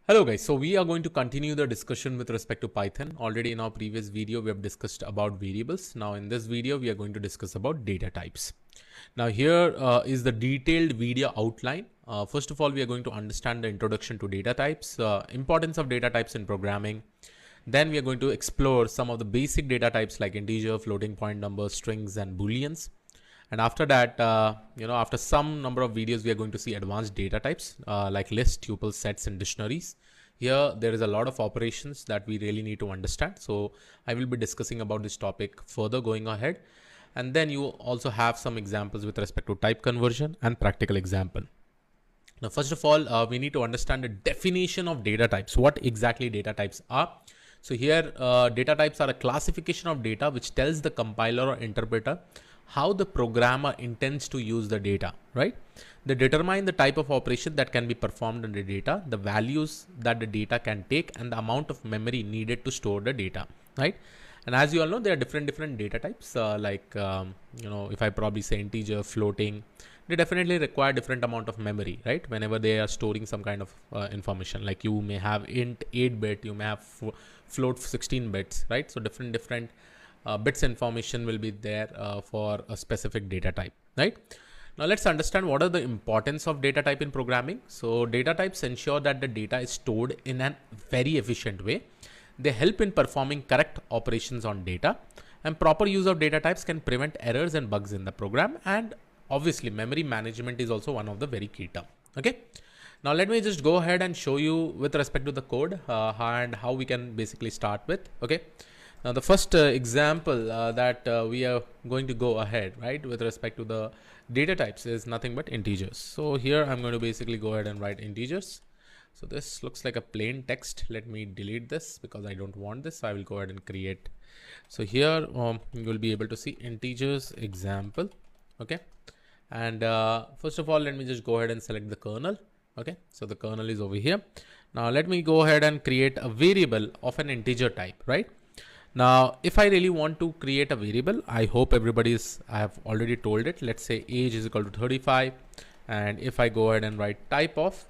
Hello guys, so we are going to continue the discussion with respect to Python. Already in our previous video, we have discussed about variables. Now in this video, we are going to discuss about data types. Now here is the detailed video outline. First of all, we are going to understand the introduction to data types, importance of data types in programming. Then we are going to explore some of the basic data types like integer, floating point numbers, strings, and booleans. And after that, after some number of videos, we are going to see advanced data types like lists, tuples, sets, and dictionaries. Here, there is a lot of operations that we really need to understand. So I will be discussing about this topic further going ahead. And then you also have some examples with respect to type conversion and practical example. Now, first of all, we need to understand the definition of data types. What exactly data types are? So here, data types are a classification of data which tells the compiler or interpreter how the programmer intends to use the data, right? They determine the type of operation that can be performed on the data, the values that the data can take, and the amount of memory needed to store the data, right? And as you all know, there are different data types if I probably say integer, floating, they definitely require different amount of memory, right? Whenever they are storing some kind of information, like you may have int 8-bit, you may have float 16 bits, right? So different bits information will be there for a specific data type, right? Now let's understand what are the importance of data type in programming. So data types ensure that the data is stored in a very efficient way. They help in performing correct operations on data, and proper use of data types can prevent errors and bugs in the program. And obviously memory management is also one of the very key term. Okay. Now let me just go ahead and show you with respect to the code and how we can basically start with. Okay. Now the first example that we are going to go ahead, right, with respect to the data types is nothing but integers. So here I'm going to basically go ahead and write integers. So this looks like a plain text. Let me delete this because I don't want this. I will go ahead and create. So here you will be able to see integers example. Okay. And first of all, let me just go ahead and select the kernel. Okay. So the kernel is over here. Now let me go ahead and create a variable of an integer type, right? Now, if I really want to create a variable, I hope I have already told it. Let's say age is equal to 35. And if I go ahead and write type of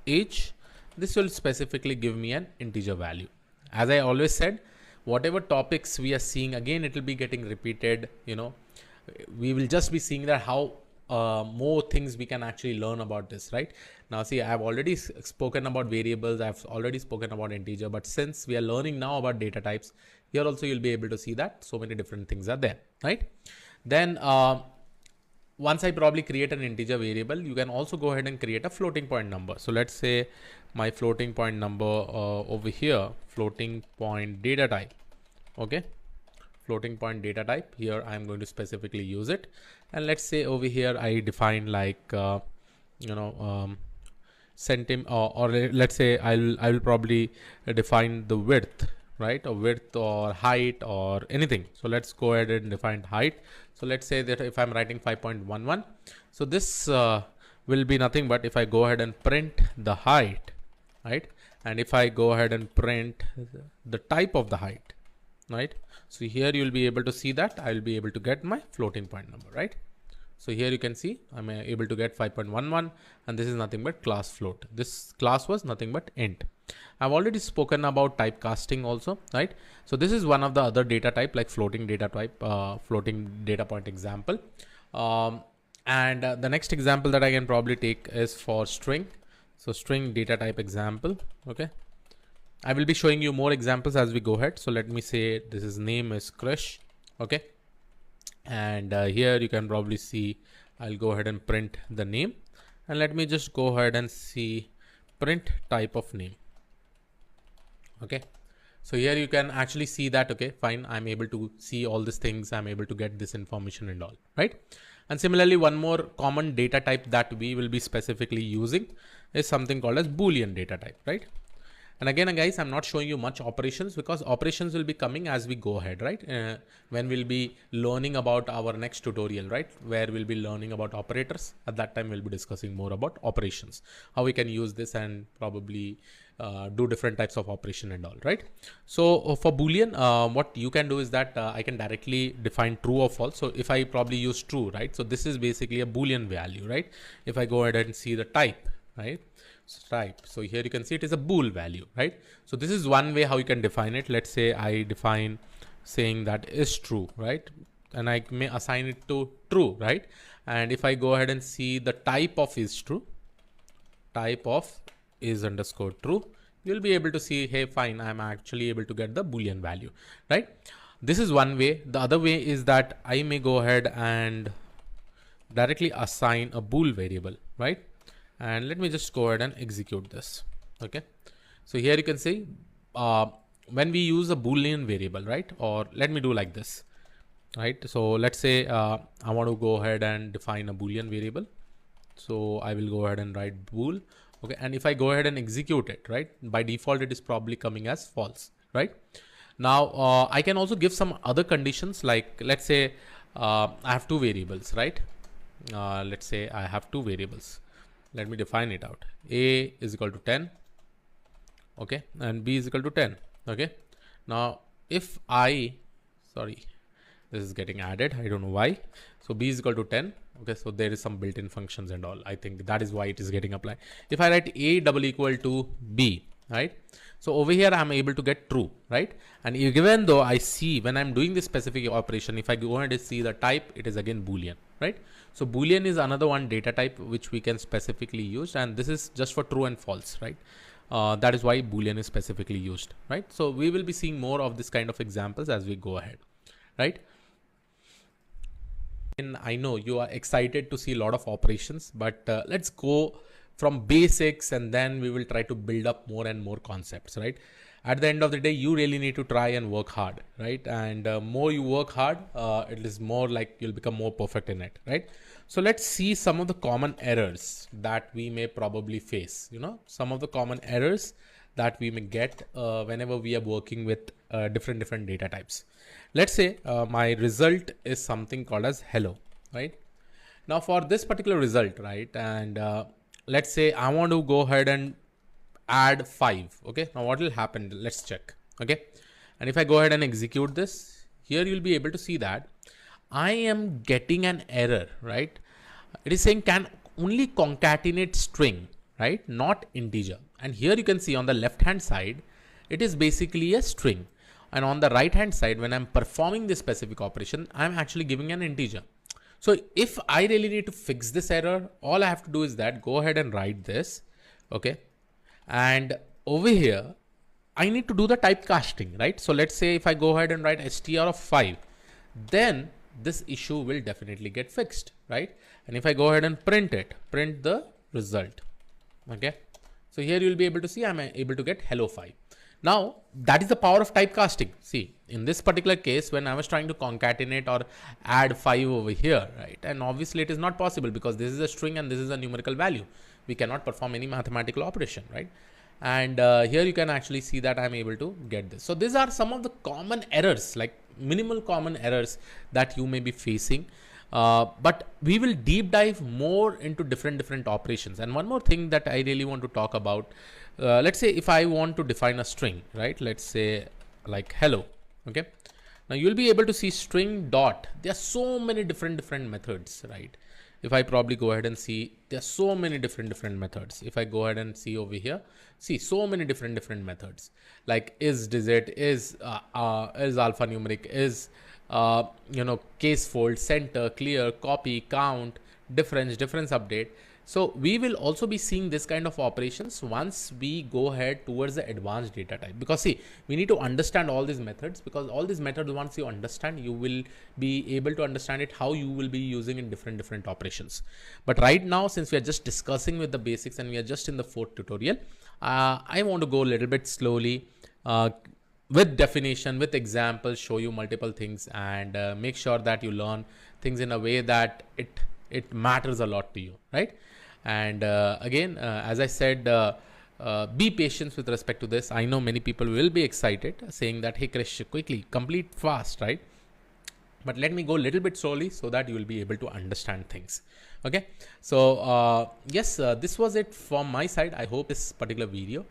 age, this will specifically give me an integer value. As I always said, whatever topics we are seeing, again, it will be getting repeated. We will just be seeing that how more things we can actually learn about this, right? Now, see, I've already spoken about variables. I've already spoken about integer, but since we are learning now about data types, here also you'll be able to see that so many different things are there, right? Then once I probably create an integer variable, you can also go ahead and create a floating point number. So let's say my floating point number over here, floating point data type. Okay. Floating point data type. Here I'm going to specifically use it. And let's say over here I define like, or let's say I will probably define the width, right? Or width or height or anything. So let's go ahead and define height. So let's say that if I'm writing 5.11, so this will be nothing but if I go ahead and print the height, right? And if I go ahead and print the type of the height, right? So here you'll be able to see that I will be able to get my floating point number, right? So here you can see I'm able to get 5.11, and this is nothing but class float. This class was nothing but int. I've already spoken about typecasting also, right? So this is one of the other data type like floating data type, floating data point example. And the next example that I can probably take is for string. So string data type example. Okay. I will be showing you more examples as we go ahead. So let me say this is name is Krish. Okay. And here you can probably see I'll go ahead and print the name, and let me just go ahead and see print type of name. Okay. So here you can actually see that, okay, fine. I'm able to see all these things. I'm able to get this information and all, right? And similarly, one more common data type that we will be specifically using is something called as Boolean data type, right? And again, guys, I'm not showing you much operations because operations will be coming as we go ahead, right? When we'll be learning about our next tutorial, right? Where we'll be learning about operators. At that time, we'll be discussing more about operations, how we can use this and probably do different types of operation and all, right? So for Boolean, what you can do is that I can directly define true or false. So if I probably use true, right? So this is basically a Boolean value, right? If I go ahead and see the type, right? type. So here you can see it is a bool value, right? So this is one way how you can define it. Let's say I define saying that is true, right? And I may assign it to true, right? And if I go ahead and see the type of is true, type of is underscore true, you'll be able to see, hey, fine, I'm actually able to get the Boolean value, right? This is one way. The other way is that I may go ahead and directly assign a bool variable, right? And let me just go ahead and execute this. Okay. So here you can see when we use a Boolean variable, right? Or let me do like this, right? So let's say I want to go ahead and define a Boolean variable. So I will go ahead and write bool. Okay. And if I go ahead and execute it, right, by default, it is probably coming as false, right? Now I can also give some other conditions, like let's say I have two variables, right? Let's say I have two variables. Let me define it out. A is equal to 10. Okay. And B is equal to 10. Okay. Now if sorry, this is getting added. I don't know why. So B is equal to 10. Okay. So there is some built-in functions and all. I think that is why it is getting applied. If I write A double equal to B, right? So over here, I'm able to get true, right? And even though I see when I'm doing this specific operation, if I go ahead and see the type, it is again Boolean, right? So Boolean is another one data type which we can specifically use, and this is just for true and false, right? That is why Boolean is specifically used, right? So we will be seeing more of this kind of examples as we go ahead, right? And I know you are excited to see a lot of operations, but let's go from basics and then we will try to build up more and more concepts, right? At the end of the day, you really need to try and work hard, right? And more you work hard, it is more like you'll become more perfect in it, right? So let's see some of the common errors that we may probably face, some of the common errors that we may get whenever we are working with different data types. Let's say my result is something called as hello, right? Now for this particular result, right? And let's say I want to go ahead and add 5. Okay. Now what will happen? Let's check. Okay. And if I go ahead and execute this, here you'll be able to see that I am getting an error, right? It is saying can only concatenate string, right? Not integer. And here you can see on the left hand side, it is basically a string. And on the right hand side, when I'm performing this specific operation, I'm actually giving an integer. So if I really need to fix this error, all I have to do is that go ahead and write this. Okay. And over here, I need to do the typecasting, right? So let's say if I go ahead and write str of 5, then this issue will definitely get fixed, right? And if I go ahead and print the result. Okay. So here you'll be able to see I'm able to get hello 5. Now that is the power of typecasting. See, in this particular case, when I was trying to concatenate or add 5 over here, right? And obviously it is not possible because this is a string and this is a numerical value. We cannot perform any mathematical operation, right? And here you can actually see that I'm able to get this. So these are some of the common errors, like minimal common errors that you may be facing. But we will deep dive more into different operations. And one more thing that I really want to talk about, let's say if I want to define a string, right? Let's say like hello. Okay. Now you'll be able to see string dot. There are so many different methods, right? If I probably go ahead and see, there are so many different methods. If I go ahead and see over here, see so many different methods, like is digit, is alphanumeric, is case fold, center, clear, copy, count, difference update. So we will also be seeing this kind of operations once we go ahead towards the advanced data type, because see, we need to understand all these methods, because all these methods, once you understand, you will be able to understand it, how you will be using in different operations. But right now, since we are just discussing with the basics and we are just in the 4th tutorial, I want to go a little bit slowly, with definition, with examples, show you multiple things, and make sure that you learn things in a way that it matters a lot to you, right? And again, as I said, be patient with respect to this. I know many people will be excited saying that, hey Krish, quickly complete fast, right? But let me go a little bit slowly so that you will be able to understand things. Okay. So yes, this was it from my side. I hope this particular video